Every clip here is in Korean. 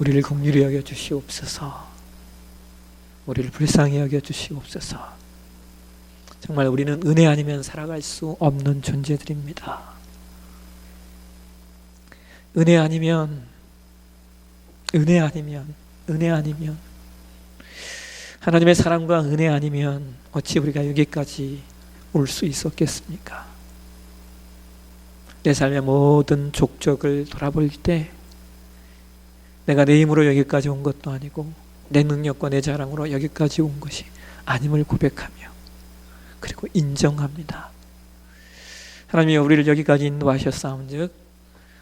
우리를 긍휼히 여겨 주시옵소서. 우리를 불쌍히 여겨 주시옵소서. 정말 우리는 은혜 아니면 살아갈 수 없는 존재들입니다. 은혜 아니면 하나님의 사랑과 은혜 아니면 어찌 우리가 여기까지 올 수 있었겠습니까? 내 삶의 모든 족적을 돌아볼 때 내가 내 힘으로 여기까지 온 것도 아니고 내 능력과 내 자랑으로 여기까지 온 것이 아님을 고백하며 그리고 인정합니다. 하나님이 우리를 여기까지 인도하셨사온즉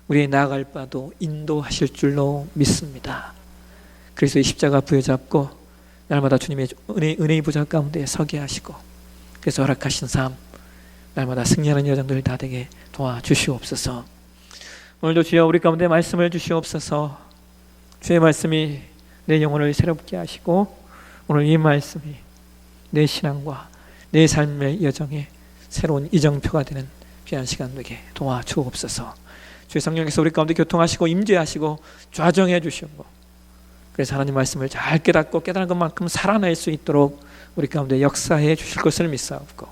우리의 나아갈 바도 인도하실 줄로 믿습니다. 그래서 이 십자가 부여잡고 날마다 주님의 은혜의 보좌 가운데 서게 하시고 그래서 허락하신 삶 날마다 승리하는 여정들 다 되게 도와주시옵소서. 오늘도 주여 우리 가운데 말씀을 주시옵소서. 주의 말씀이 내 영혼을 새롭게 하시고 오늘 이 말씀이 내 신앙과 내 삶의 여정에 새로운 이정표가 되는 귀한 시간 되게 도와주옵소서. 주의 성령께서 우리 가운데 교통하시고 임재하시고 좌정해 주시고 그래서 하나님 말씀을 잘 깨닫고 깨달은 것만큼 살아낼 수 있도록 우리 가운데 역사해 주실 것을 믿사옵고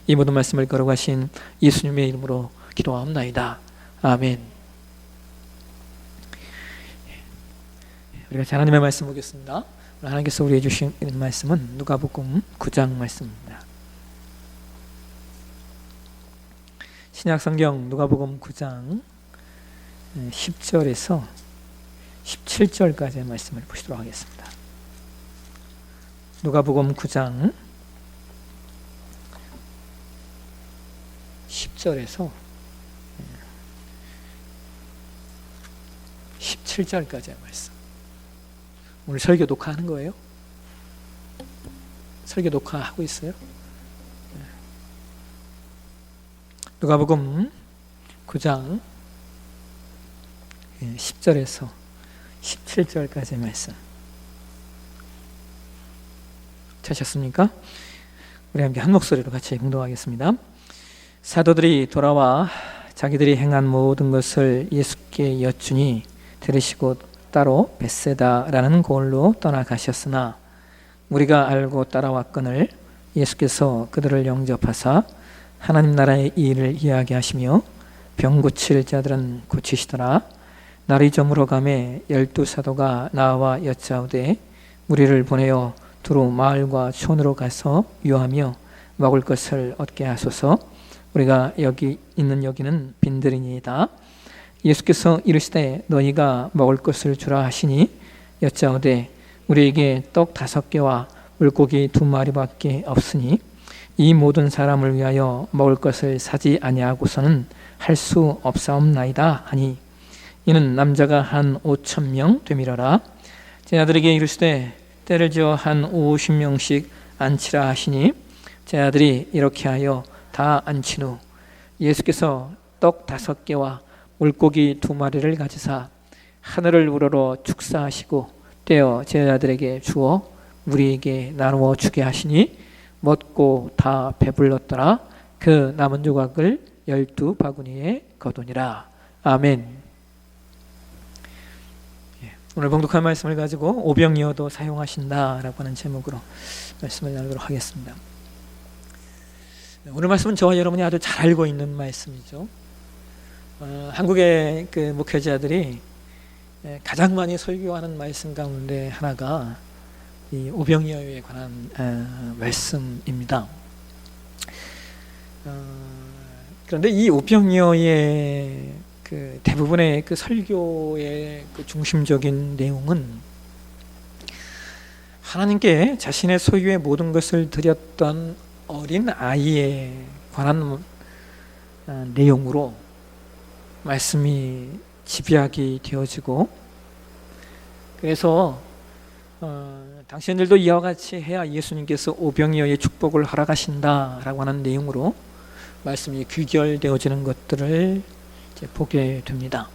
이 모든 말씀을 걸어가신 예수님의 이름으로 기도하옵나이다. 아멘. 우리가 하나님의 말씀 보겠습니다. 하나님께서 우리에게 주신 말씀은 누가복음 9장 말씀입니다. 신약성경 누가복음 9장 10절에서 17절까지의 말씀을 보시도록 하겠습니다. 누가복음 9장 10절에서 17절까지의 말씀. 오늘 설교 녹화하는 거예요? 설교 녹화하고 있어요? 누가복음 9장 10절에서 17절까지의 말씀 찾으셨습니까? 우리 함께 한 목소리로 같이 봉독하겠습니다. 사도들이 돌아와 자기들이 행한 모든 것을 예수께 여쭈니 들으시고 따로 벳세다라는 곳으로 떠나가셨으나 우리가 알고 따라왔거늘 예수께서 그들을 영접하사 하나님 나라의 일을 이야기하시며 병 고칠 자들은 고치시더라. 날이 저물어 가매 12사도가 나와 여짜오되 우리를 보내어 두루 마을과 촌으로 가서 유하며 먹을 것을 얻게 하소서. 우리가 여기 있는 여기는 빈들이니이다. 예수께서 이르시되 너희가 먹을 것을 주라 하시니 여짜오되 우리에게 떡 5개와 물고기 2마리밖에 없으니 이 모든 사람을 위하여 먹을 것을 사지 아니하고서는 할 수 없사옵나이다 하니 이는 남자가 한 5,000명 되밀어라. 제자들에게 이르시되 때를 지어 한 50명씩 앉히라 하시니 제자들이 이렇게 하여 다 앉힌 후 예수께서 떡 5개와 물고기 2마리를 가지사 하늘을 우러러 축사하시고 떼어 제자들에게 주어 우리에게 나누어 주게 하시니 먹고 다 배불렀더라. 그 남은 조각을 12바구니에 거두니라. 아멘. 오늘 봉독한 말씀을 가지고 오병이어도 사용하신다라고 하는 제목으로 말씀을 나누도록 하겠습니다. 오늘 말씀은 저와 여러분이 아주 잘 알고 있는 말씀이죠. 한국의 그 목회자들이 가장 많이 설교하는 말씀 가운데 하나가 이 오병이어에 관한 말씀입니다. 그런데 이 오병이어의 그 대부분의 그 설교의 그 중심적인 내용은 하나님께 자신의 소유의 모든 것을 드렸던 어린 아이에 관한 내용으로 말씀이 집약이 되어지고 그래서 당신들도 이와 같이 해야 예수님께서 오병이어의 축복을 허락하신다라고 하는 내용으로 말씀이 귀결되어지는 것들을 이제 보게 됩니다.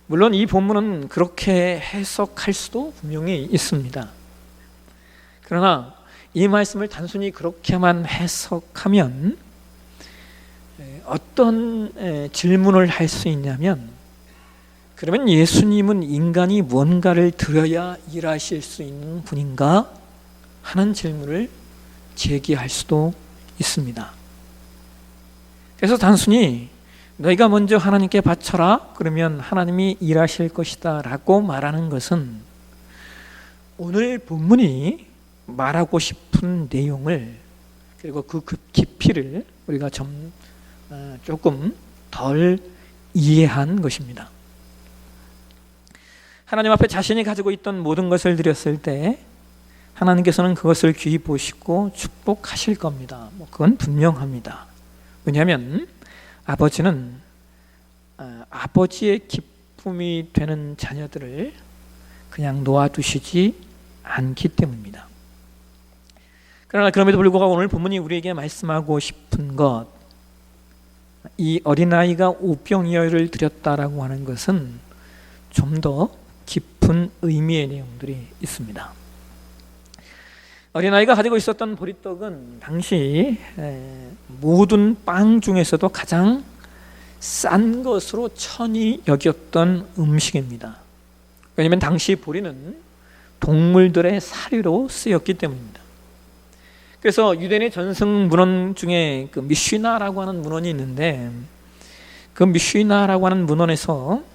물론 이 본문은 그렇게 해석할 수도 분명히 있습니다. 그러나 이 말씀을 단순히 그렇게만 해석하면 어떤 질문을 할 수 있냐면 그러면 예수님은 인간이 무언가를 드려야 일하실 수 있는 분인가 하는 질문을 제기할 수도 있습니다. 그래서 단순히 너희가 먼저 하나님께 바쳐라 그러면 하나님이 일하실 것이다 라고 말하는 것은 오늘 본문이 말하고 싶은 내용을 그리고 그 깊이를 우리가 조금 덜 이해한 것입니다. 하나님 앞에 자신이 가지고 있던 모든 것을 드렸을 때 하나님께서는 그것을 귀히 보시고 축복하실 겁니다. 그건 분명합니다. 왜냐하면 아버지는 아버지의 기쁨이 되는 자녀들을 그냥 놓아두시지 않기 때문입니다. 그러나 그럼에도 불구하고 오늘 본문이 우리에게 말씀하고 싶은 것, 이 어린아이가 오병이어를 드렸다라고 하는 것은 좀 더 깊은 의미의 내용들이 있습니다. 어린아이가 가지고 있었던 보리떡은 당시 모든 빵 중에서도 가장 싼 것으로 천히 여겼던 음식입니다. 왜냐하면 당시 보리는 동물들의 사료로 쓰였기 때문입니다. 그래서 유대인의 전승 문헌 중에 그 미슈나라고 하는 문헌이 있는데 그 미슈나라고 하는 문헌에서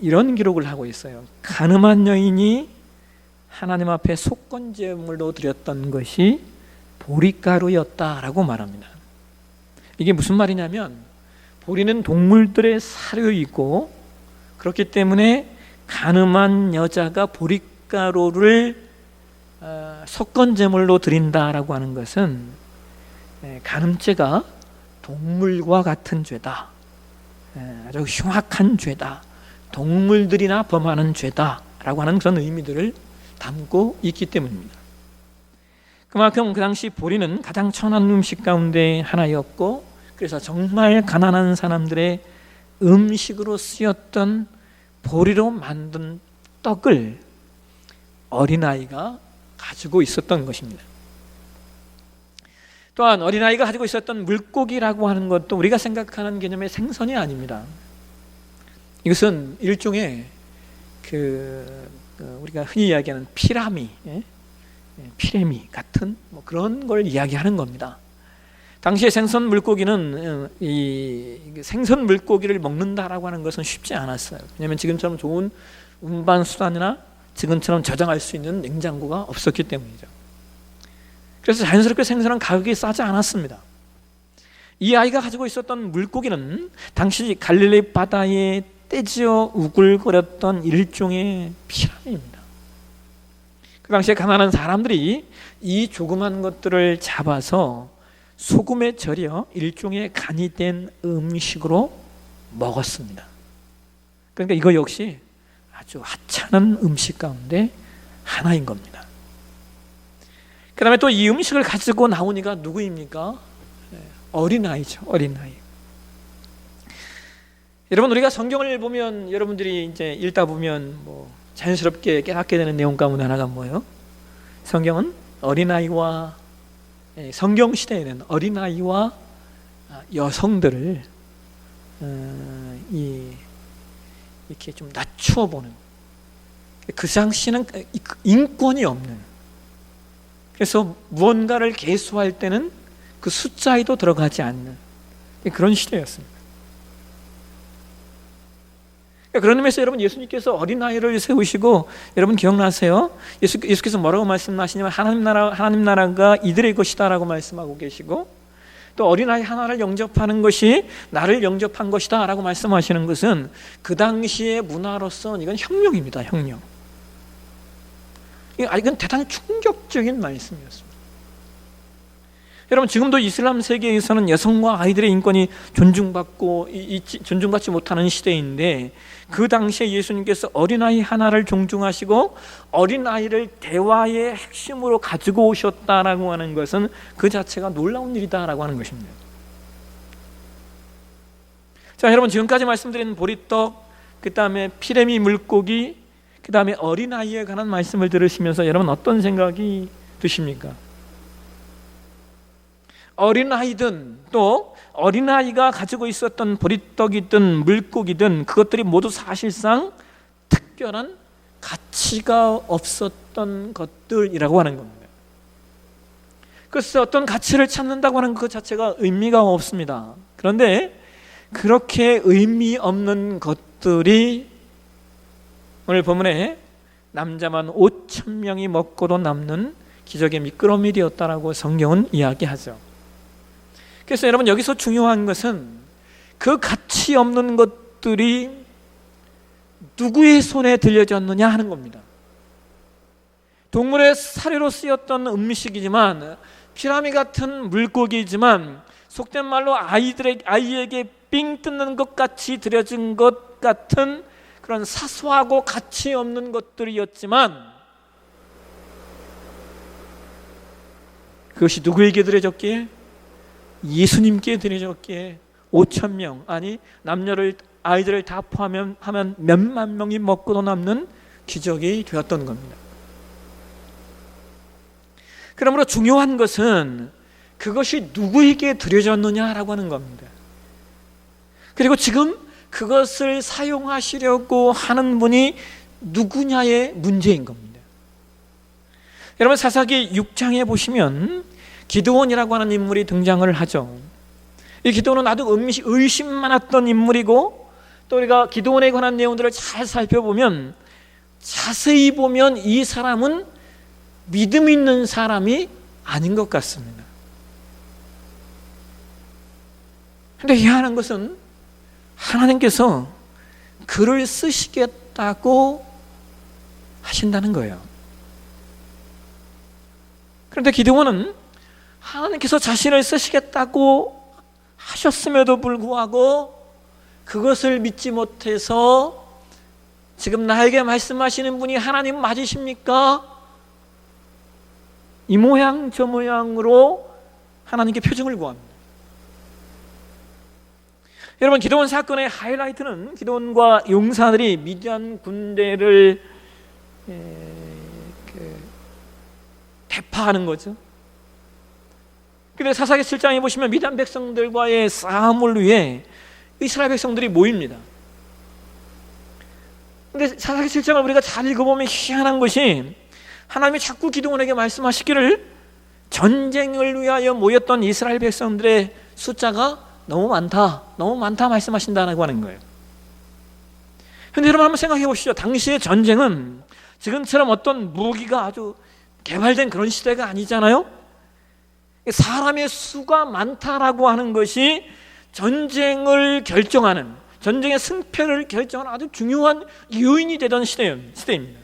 이런 기록을 하고 있어요. 가늠한 여인이 하나님 앞에 속건제물로 드렸던 것이 보리가루였다라고 말합니다. 이게 무슨 말이냐면 보리는 동물들의 사료이고 그렇기 때문에 가늠한 여자가 보리가루를 속건제물로 드린다라고 하는 것은 간음죄가 동물과 같은 죄다, 아주 흉악한 죄다, 동물들이나 범하는 죄다라고 하는 그런 의미들을 담고 있기 때문입니다. 그만큼 그 당시 보리는 가장 천한 음식 가운데 하나였고 그래서 정말 가난한 사람들의 음식으로 쓰였던 보리로 만든 떡을 어린아이가 가지고 있었던 것입니다. 또한 어린아이가 가지고 있었던 물고기라고 하는 것도 우리가 생각하는 개념의 생선이 아닙니다. 이것은 일종의 우리가 흔히 이야기하는 피라미 같은 그런 걸 이야기하는 겁니다. 당시에 생선 물고기는 이 생선 물고기를 먹는다라고 하는 것은 쉽지 않았어요. 왜냐하면 지금처럼 좋은 운반 수단이나 지금처럼 저장할 수 있는 냉장고가 없었기 때문이죠. 그래서 자연스럽게 생선은 가격이 싸지 않았습니다. 이 아이가 가지고 있었던 물고기는 당시 갈릴리 바다에 떼지어 우글거렸던 일종의 피라미입니다. 그 당시에 가난한 사람들이 이 조그만 것들을 잡아서 소금에 절여 일종의 간이 된 음식으로 먹었습니다. 그러니까 이거 역시 아주 하찮은 음식 가운데 하나인 겁니다. 그 다음에 또 이 음식을 가지고 나오니까 누구입니까? 어린아이죠. 어린아이. 여러분 우리가 성경을 보면 여러분들이 이제 읽다 보면 자연스럽게 깨닫게 되는 내용 가운데 하나가 뭐예요? 성경은 어린아이와 성경 시대에는 어린아이와 여성들을 이렇게 좀 낮추어 보는, 그 당시는 인권이 없는, 그래서 무언가를 계수할 때는 그 숫자에도 들어가지 않는 그런 시대였습니다. 그런 의미에서 여러분 예수님께서 어린아이를 세우시고 여러분 기억나세요? 예수께서 뭐라고 말씀하시냐면 하나님 나라가 이들의 것이다라고 말씀하고 계시고 또 어린아이 하나를 영접하는 것이 나를 영접한 것이다 라고 말씀하시는 것은 그 당시의 문화로서는 이건 혁명입니다. 혁명. 이건 대단히 충격적인 말씀이었습니다. 여러분 지금도 이슬람 세계에서는 여성과 아이들의 인권이 존중받지 못하는 시대인데 그 당시에 예수님께서 어린아이 하나를 존중하시고 어린아이를 대화의 핵심으로 가지고 오셨다라고 하는 것은 그 자체가 놀라운 일이다라고 하는 것입니다. 자, 여러분 지금까지 말씀드린 보리떡, 그 다음에 피레미 물고기, 그 다음에 어린아이에 관한 말씀을 들으시면서 여러분 어떤 생각이 드십니까? 어린아이든 또 어린아이가 가지고 있었던 보리떡이든 물고기든 그것들이 모두 사실상 특별한 가치가 없었던 것들이라고 하는 겁니다. 그래서 어떤 가치를 찾는다고 하는 그 자체가 의미가 없습니다. 그런데 그렇게 의미 없는 것들이 오늘 본문에 남자만 5,000명이 먹고도 남는 기적의 미끄러움이 되었다라고 성경은 이야기하죠. 그래서 여러분, 여기서 중요한 것은 그 가치 없는 것들이 누구의 손에 들려졌느냐 하는 겁니다. 동물의 사료로 쓰였던 음식이지만, 피라미 같은 물고기이지만, 속된 말로 아이에게 삥 뜯는 것 같이 들여진 것 같은 그런 사소하고 가치 없는 것들이었지만, 그것이 누구에게 드려졌기에? 예수님께 드려졌기에 5,000명, 아니 남녀를 아이들을 다 포함하면 몇만 명이 먹고도 남는 기적이 되었던 겁니다. 그러므로 중요한 것은 그것이 누구에게 드려졌느냐라고 하는 겁니다. 그리고 지금 그것을 사용하시려고 하는 분이 누구냐의 문제인 겁니다. 여러분, 사사기 6장에 보시면 기드온이라고 하는 인물이 등장을 하죠. 이 기드온은 아주 의심 많았던 인물이고, 또 우리가 기드온에 관한 내용들을 잘 살펴보면, 자세히 보면 이 사람은 믿음 있는 사람이 아닌 것 같습니다. 그런데 희한한 것은 하나님께서 그를 쓰시겠다고 하신다는 거예요. 그런데 기드온은 하나님께서 자신을 쓰시겠다고 하셨음에도 불구하고 그것을 믿지 못해서 지금 나에게 말씀하시는 분이 하나님 맞으십니까? 이 모양 저 모양으로 하나님께 표징을 구합니다. 여러분, 기드온 사건의 하이라이트는 기드온과 용사들이 미디안 군대를 대파하는 거죠. 근데 사사기 7장에 보시면 미디안 백성들과의 싸움을 위해 이스라엘 백성들이 모입니다. 근데 사사기 7장을 우리가 잘 읽어보면 희한한 것이, 하나님이 자꾸 기드온에게 말씀하시기를 전쟁을 위하여 모였던 이스라엘 백성들의 숫자가 너무 많다 말씀하신다고 하는 거예요. 그런데 여러분, 한번 생각해 보시죠. 당시의 전쟁은 지금처럼 어떤 무기가 아주 개발된 그런 시대가 아니잖아요. 사람의 수가 많다라고 하는 것이 전쟁을 결정하는, 전쟁의 승패를 결정하는 아주 중요한 요인이 되던 시대입니다.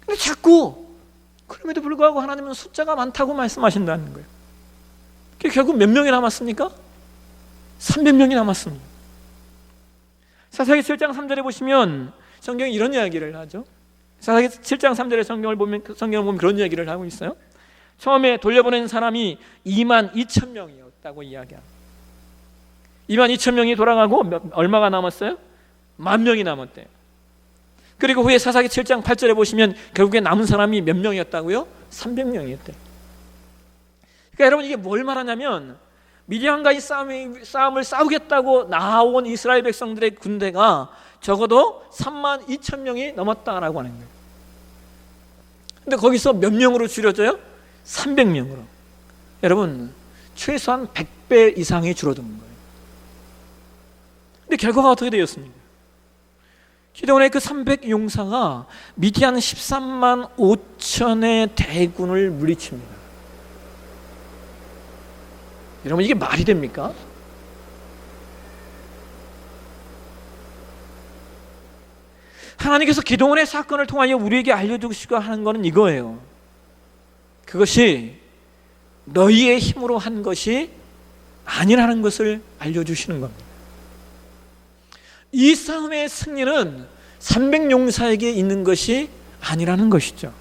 근데 자꾸 그럼에도 불구하고 하나님은 숫자가 많다고 말씀하신다는 거예요. 결국 몇 명이 남았습니까? 300명이 남았습니다. 사사기 7장 3절에 보시면 성경이 이런 이야기를 하죠. 사사기 7장 3절에 성경을 보면 그런 이야기를 하고 있어요. 처음에 돌려보낸 사람이 22,000명이었다고 이야기합니다. 22,000명이 돌아가고 얼마가 남았어요? 10,000명이 남았대요. 그리고 후에 사사기 7장 8절에 보시면 결국에 남은 사람이 몇 명이었다고요? 300명이었대요. 그러니까 여러분, 이게 뭘 말하냐면, 미디안과의 싸움을 싸우겠다고 나온 이스라엘 백성들의 군대가 적어도 32,000명이 넘었다라고 하는 거예요. 근데 거기서 몇 명으로 줄여져요? 300명으로. 여러분, 최소한 100배 이상이 줄어든 거예요. 근데 결과가 어떻게 되었습니까? 기드온의 그 300용사가 미디안 13만 5천의 대군을 물리칩니다. 여러분, 이게 말이 됩니까? 하나님께서 기드온의 사건을 통하여 우리에게 알려주시고 하는 것은 이거예요. 그것이 너희의 힘으로 한 것이 아니라는 것을 알려주시는 겁니다. 이 싸움의 승리는 300용사에게 있는 것이 아니라는 것이죠.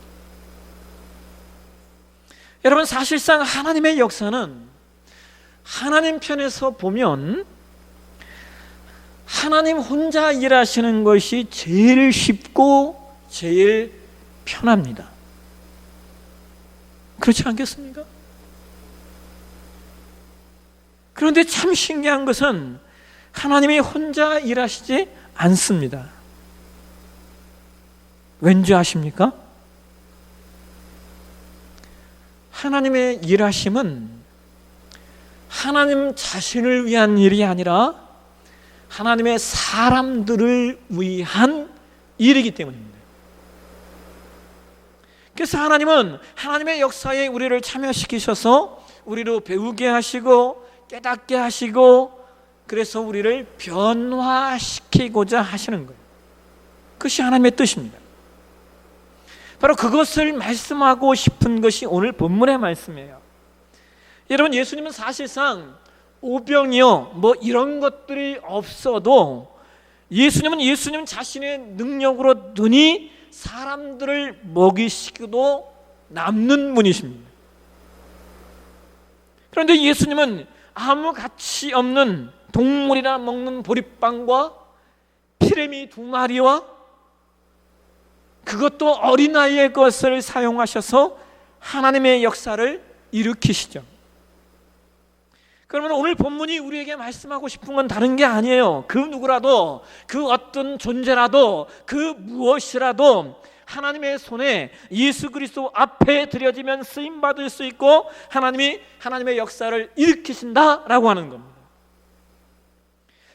여러분, 사실상 하나님의 역사는 하나님 편에서 보면 하나님 혼자 일하시는 것이 제일 쉽고 제일 편합니다. 그렇지 않겠습니까? 그런데 참 신기한 것은 하나님이 혼자 일하시지 않습니다. 왠지 아십니까? 하나님의 일하심은 하나님 자신을 위한 일이 아니라 하나님의 사람들을 위한 일이기 때문입니다. 그래서 하나님은 하나님의 역사에 우리를 참여시키셔서 우리로 배우게 하시고 깨닫게 하시고 그래서 우리를 변화시키고자 하시는 거예요. 그것이 하나님의 뜻입니다. 바로 그것을 말씀하고 싶은 것이 오늘 본문의 말씀이에요. 여러분, 예수님은 사실상 오병이요 뭐 이런 것들이 없어도 예수님은 예수님 자신의 능력으로 능히 사람들을 먹이시기도 남는 분이십니다. 그런데 예수님은 아무 가치 없는 동물이나 먹는 보리빵과 피레미 2마리와 그것도 어린아이의 것을 사용하셔서 하나님의 역사를 일으키시죠. 그러면 오늘 본문이 우리에게 말씀하고 싶은 건 다른 게 아니에요. 그 누구라도, 그 어떤 존재라도, 그 무엇이라도 하나님의 손에 예수 그리스도 앞에 드려지면 쓰임받을 수 있고 하나님이 하나님의 역사를 일으키신다라고 하는 겁니다.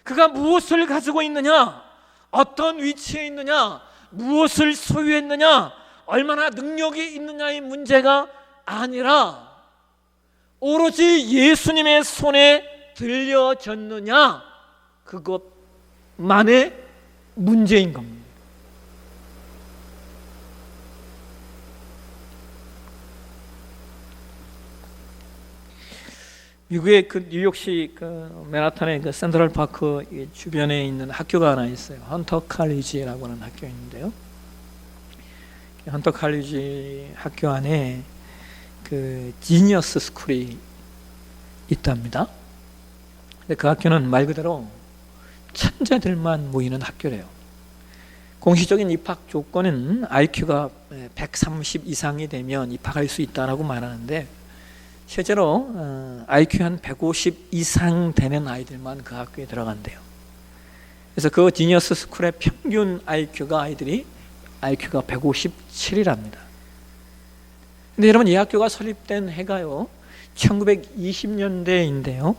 그가 무엇을 가지고 있느냐, 어떤 위치에 있느냐, 무엇을 소유했느냐, 얼마나 능력이 있느냐의 문제가 아니라 오로지 예수님의 손에 들려졌느냐, 그것만의 문제인 겁니다. 미국의 그 뉴욕시 그 맨하탄의 그 센트럴 파크 주변에 있는 학교가 하나 있어요. 헌터 칼리지라고 하는 학교인데요. 헌터 칼리지 학교 안에 그 지니어스 스쿨이 있답니다. 근데 그 학교는 말 그대로 천재들만 모이는 학교래요. 공식적인 입학 조건은 IQ가 130 이상이 되면 입학할 수 있다라고 말하는데 실제로 IQ 한 150 이상 되는 아이들만 그 학교에 들어간대요. 그래서 그 지니어스 스쿨의 평균 IQ가 아이들이 IQ가 157이랍니다. 근데 여러분, 이 학교가 설립된 해가요 1920년대인데요.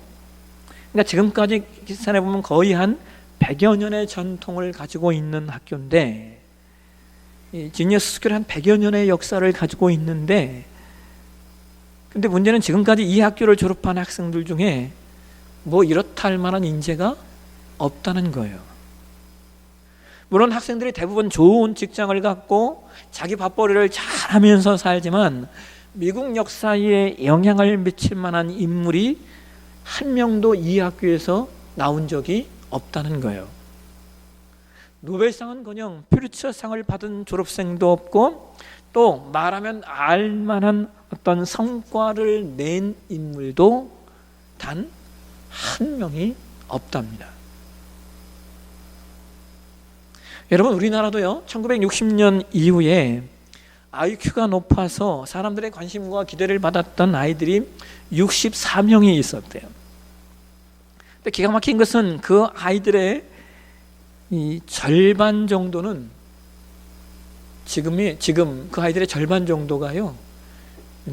그러니까 지금까지 계산해 보면 거의 한 100여 년의 전통을 가지고 있는 학교인데, 이 지니어스 스쿨이 한 100여 년의 역사를 가지고 있는데, 근데 문제는 지금까지 이 학교를 졸업한 학생들 중에 뭐 이렇다 할 만한 인재가 없다는 거예요. 물론 학생들이 대부분 좋은 직장을 갖고 자기 밥벌이를 잘하면서 살지만 미국 역사에 영향을 미칠 만한 인물이 한 명도 이 학교에서 나온 적이 없다는 거예요. 노벨상은커녕 퓰리처상을 받은 졸업생도 없고 또 말하면 알만한 어떤 성과를 낸 인물도 단 한 명이 없답니다. 여러분, 우리나라도요 1960년 이후에 IQ가 높아서 사람들의 관심과 기대를 받았던 아이들이 64명이 있었대요. 근데 기가 막힌 것은 그 아이들의 이 절반 정도는 지금 그 아이들의 절반 정도가요,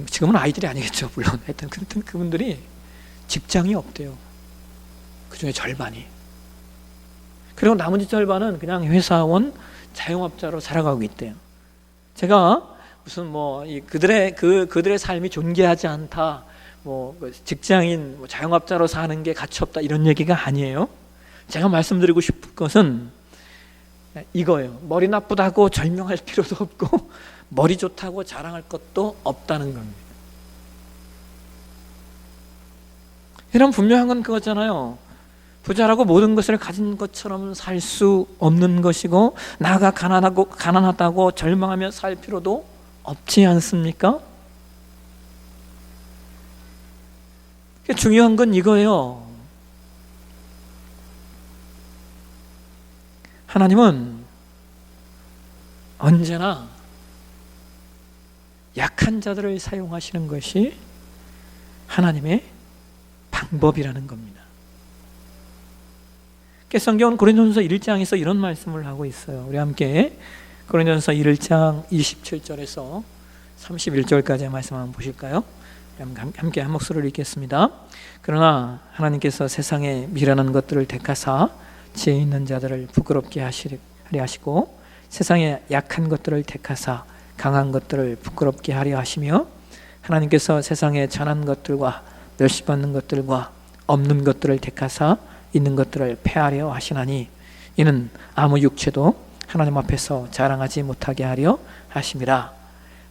지금은 아이들이 아니겠죠 물론, 하여튼 그분들이 직장이 없대요. 그 중에 절반이. 그리고 나머지 절반은 그냥 회사원, 자영업자로 살아가고 있대요. 제가 무슨 뭐 그들의 삶이 존귀하지 않다, 뭐 직장인, 자영업자로 사는 게 가치 없다 이런 얘기가 아니에요. 제가 말씀드리고 싶은 것은 이거예요. 머리 나쁘다고 절명할 필요도 없고 머리 좋다고 자랑할 것도 없다는 겁니다. 이런 분명한 건 그거잖아요. 부자라고 모든 것을 가진 것처럼 살 수 없는 것이고 나가 가난하다고 절망하며 살 필요도 없지 않습니까? 중요한 건 이거예요. 하나님은 언제나 약한 자들을 사용하시는 것이 하나님의 방법이라는 겁니다. 성경은 고린도전서 1장에서 이런 말씀을 하고 있어요. 우리 함께 고린도전서 1장 27절에서 31절까지의 말씀 한번 보실까요? 함께 한 목소리로 읽겠습니다. 그러나 하나님께서 세상에 미련한 것들을 택하사 지혜 있는 자들을 부끄럽게 하리라 하시고 세상에 약한 것들을 택하사 강한 것들을 부끄럽게 하려 하시며 하나님께서 세상에 천한 것들과 멸시받는 것들과 없는 것들을 택하사 있는 것들을 폐하려 하시나니 이는 아무 육체도 하나님 앞에서 자랑하지 못하게 하려 하심이라.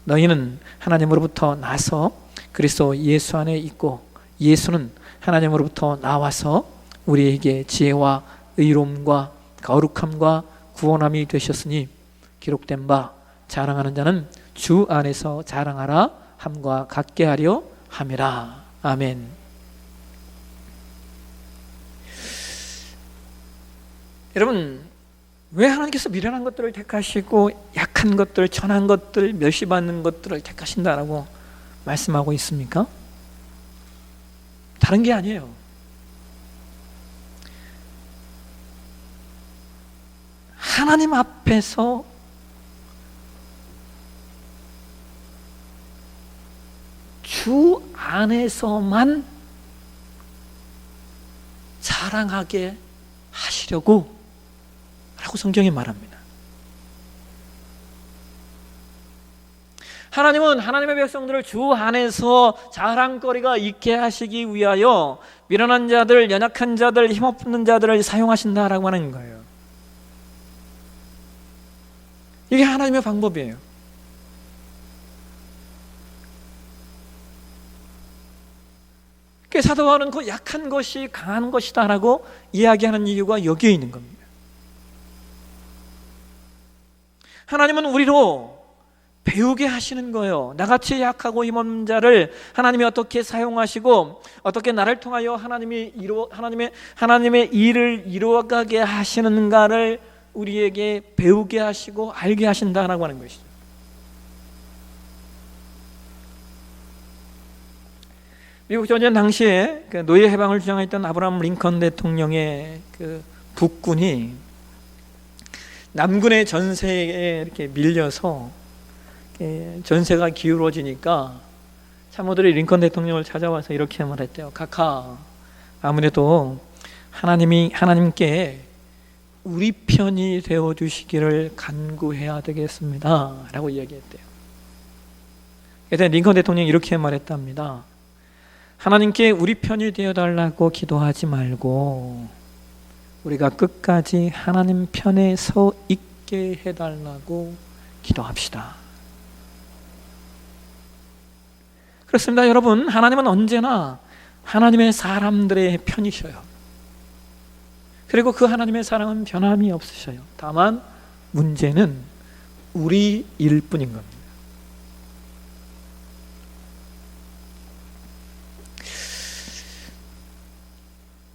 너희는 하나님으로부터 나서 그리스도 예수 안에 있고 예수는 하나님으로부터 나와서 우리에게 지혜와 의로움과 거룩함과 구원함이 되셨으니 기록된 바 자랑하는 자는 주 안에서 자랑하라 함과 같게 하려 함이라. 아멘. 여러분, 왜 하나님께서 미련한 것들을 택하시고 약한 것들, 천한 것들, 멸시받는 것들을 택하신다라고 말씀하고 있습니까? 다른 게 아니에요. 하나님 앞에서 주 안에서만 자랑하게 하시려고 라고 성경이 말합니다. 하나님은 하나님의 백성들을 주 안에서 자랑거리가 있게 하시기 위하여 미련한 자들, 연약한 자들, 힘없는 자들을 사용하신다라고 하는 거예요. 이게 하나님의 방법이에요. 사도 바울은 그 약한 것이 강한 것이다라고 이야기하는 이유가 여기에 있는 겁니다. 하나님은 우리로 배우게 하시는 거예요. 나같이 약하고 힘없는 자를 하나님이 어떻게 사용하시고 어떻게 나를 통하여 하나님의 일을 이루어가게 하시는가를 우리에게 배우게 하시고 알게 하신다라고 하는 것이죠. 미국 전쟁 당시에 노예 해방을 주장했던 아브라함 링컨 대통령의 그 북군이 남군의 전세에 이렇게 밀려서 전세가 기울어지니까 참모들이 링컨 대통령을 찾아와서 이렇게 말했대요. 카카, 아무래도 하나님께 우리 편이 되어 주시기를 간구해야 되겠습니다 라고 이야기했대요. 그때 링컨 대통령이 이렇게 말했답니다. 하나님께 우리 편이 되어달라고 기도하지 말고 우리가 끝까지 하나님 편에 서 있게 해달라고 기도합시다. 그렇습니다. 여러분, 하나님은 언제나 하나님의 사람들의 편이셔요. 그리고 그 하나님의 사랑은 변함이 없으셔요. 다만 문제는 우리일 뿐인 겁니다.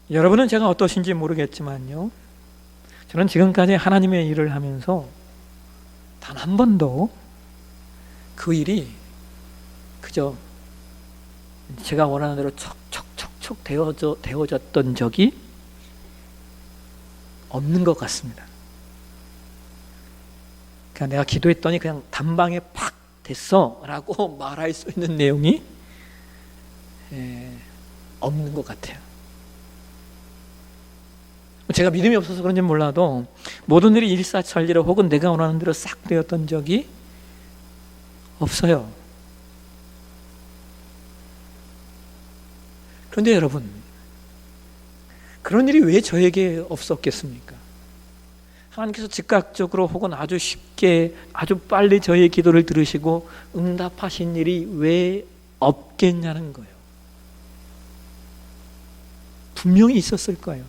여러분은 제가 어떠신지 모르겠지만요, 저는 지금까지 하나님의 일을 하면서 단 한 번도 그 일이 그저 제가 원하는 대로 척척척척 되어졌던 적이 없는 것 같습니다. 그냥 내가 기도했더니 그냥 단방에 팍 됐어 라고 말할 수 있는 내용이 없는 것 같아요. 제가 믿음이 없어서 그런지 몰라도 모든 일이 일사천리로 혹은 내가 원하는 대로 싹 되었던 적이 없어요. 그런데 여러분, 그런 일이 왜 저에게 없었겠습니까? 하나님께서 즉각적으로 혹은 아주 쉽게 아주 빨리 저의 기도를 들으시고 응답하신 일이 왜 없겠냐는 거예요. 분명히 있었을 거예요.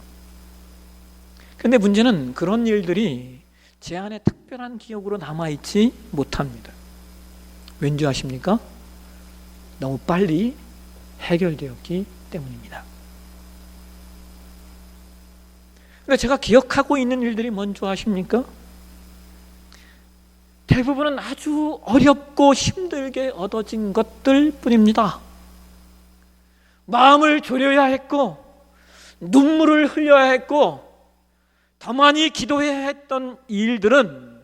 근데 문제는 그런 일들이 제 안에 특별한 기억으로 남아있지 못합니다. 왠지 아십니까? 너무 빨리 해결되었기 때문입니다. 근데 제가 기억하고 있는 일들이 뭔지 아십니까? 대부분은 아주 어렵고 힘들게 얻어진 것들 뿐입니다. 마음을 졸여야 했고 눈물을 흘려야 했고 더 많이 기도해야 했던 일들은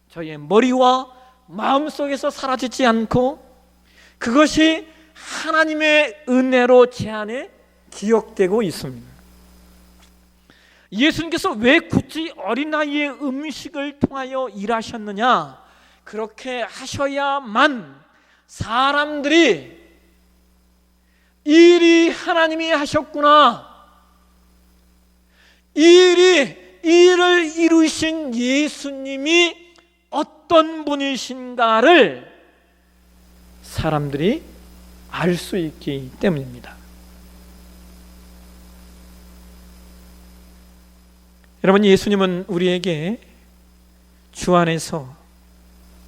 저희의 머리와 마음속에서 사라지지 않고 그것이 하나님의 은혜로 제 안에 기억되고 있습니다. 예수님께서 왜 굳이 어린아이의 음식을 통하여 일하셨느냐? 그렇게 하셔야만 사람들이 일이 하나님이 하셨구나, 일을 이루신 예수님이 어떤 분이신가를 사람들이 알 수 있기 때문입니다. 여러분, 예수님은 우리에게 주 안에서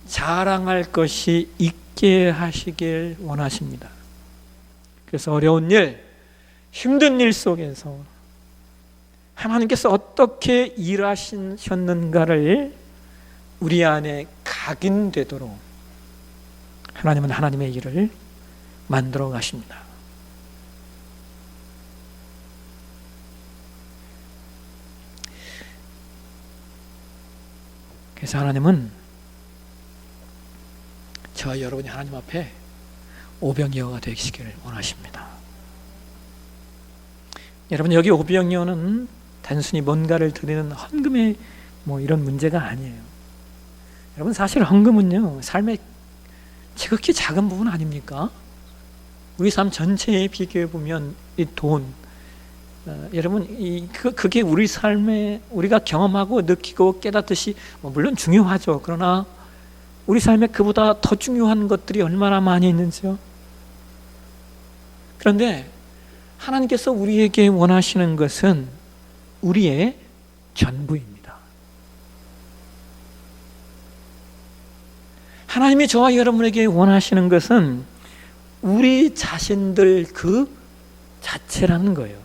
자랑할 것이 있게 하시길 원하십니다. 그래서 어려운 일, 힘든 일 속에서 하나님께서 어떻게 일하셨는가를 우리 안에 각인되도록 하나님은 하나님의 일을 만들어 가십니다. 그래서 하나님은 저와 여러분이 하나님 앞에 오병이어가 되시기를 원하십니다. 여러분, 여기 오병이어는 단순히 뭔가를 드리는 헌금의 이런 문제가 아니에요. 여러분, 사실 헌금은요, 삶의 지극히 작은 부분 아닙니까? 우리 삶 전체에 비교해 보면 이 돈, 여러분, 그게 우리 삶에 우리가 경험하고 느끼고 깨닫듯이 물론 중요하죠. 그러나 우리 삶에 그보다 더 중요한 것들이 얼마나 많이 있는지요. 그런데 하나님께서 우리에게 원하시는 것은 우리의 전부입니다. 하나님이 저와 여러분에게 원하시는 것은 우리 자신들 그 자체라는 거예요.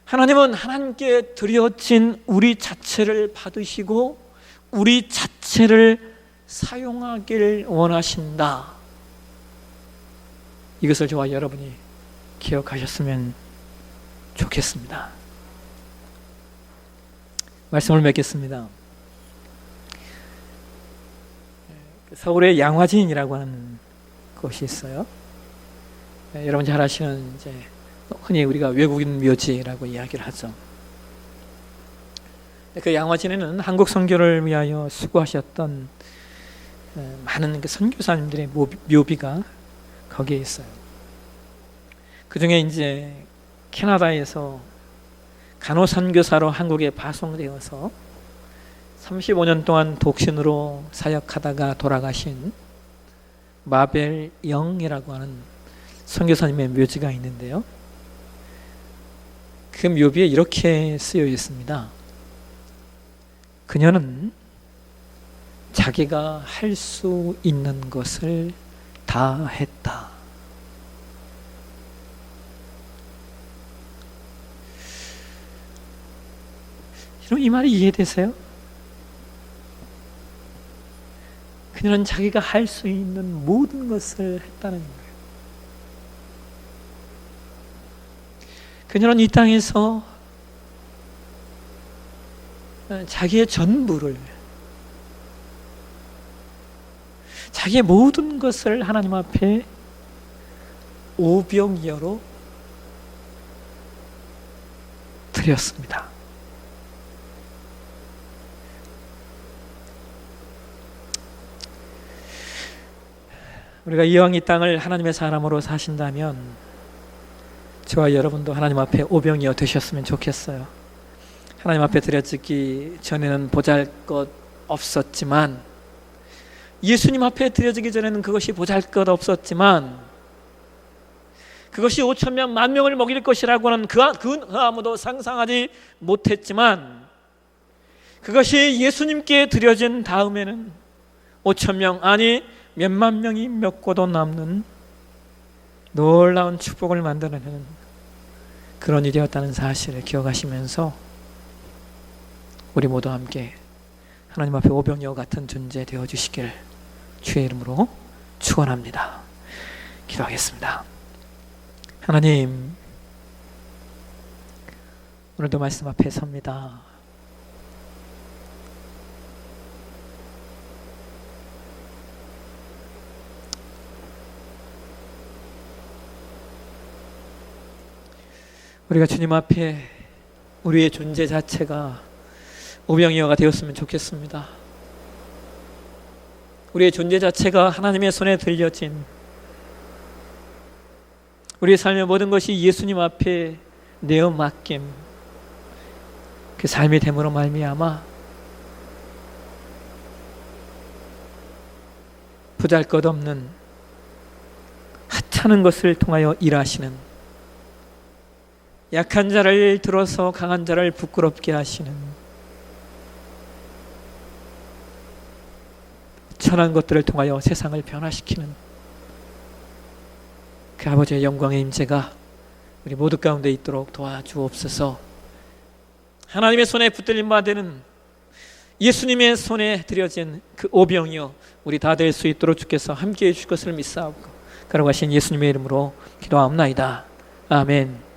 하나님은 하나님께 드려진 우리 자체를 받으시고 우리 자체를 사용하길 원하신다. 이것을 저와 여러분이 기억하셨으면 좋겠습니다. 말씀을 맺겠습니다. 서울에 양화진이라고 하는 곳이 있어요. 여러분 잘 아시는 이제 흔히 우리가 외국인 묘지라고 이야기를 하죠. 그 양화진에는 한국 선교를 위하여 수고하셨던 많은 그 선교사님들의 묘비가 거기에 있어요. 그 중에 이제 캐나다에서 간호선교사로 한국에 파송되어서 35년 동안 독신으로 사역하다가 돌아가신 마벨 영이라고 하는 선교사님의 묘지가 있는데요. 그 묘비에 이렇게 쓰여 있습니다. 그녀는 자기가 할 수 있는 것을 다 했다. 여러분, 이 말이 이해되세요? 그녀는 자기가 할 수 있는 모든 것을 했다는 거예요. 그녀는 이 땅에서 자기의 전부를, 자기의 모든 것을 하나님 앞에 오병이어로 드렸습니다. 우리가 이왕 이 땅을 하나님의 사람으로 사신다면 저와 여러분도 하나님 앞에 오병이어 되셨으면 좋겠어요. 하나님 앞에 드려지기 전에는 보잘것 없었지만, 예수님 앞에 드려지기 전에는 그것이 보잘것 없었지만, 그것이 5,000명, 10,000명을 먹일 것이라고는 그 아무도 상상하지 못했지만, 그것이 예수님께 드려진 다음에는 5,000명, 아니 몇만 명이 먹고도 남는 놀라운 축복을 만들어내는 그런 일이었다는 사실을 기억하시면서 우리 모두 함께 하나님 앞에 오병이어 같은 존재 되어주시길 주의 이름으로 축원합니다. 기도하겠습니다. 하나님, 오늘도 말씀 앞에 섭니다. 우리가 주님 앞에 우리의 존재 자체가 오병이어가 되었으면 좋겠습니다. 우리의 존재 자체가 하나님의 손에 들려진, 우리의 삶의 모든 것이 예수님 앞에 내어 맡김, 그 삶이 됨으로 말미암아 보잘것없는 하찮은 것을 통하여 일하시는, 약한 자를 들어서 강한 자를 부끄럽게 하시는, 천한 것들을 통하여 세상을 변화시키는 그 아버지의 영광의 임재가 우리 모두 가운데 있도록 도와주옵소서. 하나님의 손에 붙들림 받는 예수님의 손에 드려진 그 오병이어 우리 다 될 수 있도록 주께서 함께해 주실 것을 믿사옵고, 그러고 하신 예수님의 이름으로 기도하옵나이다. 아멘.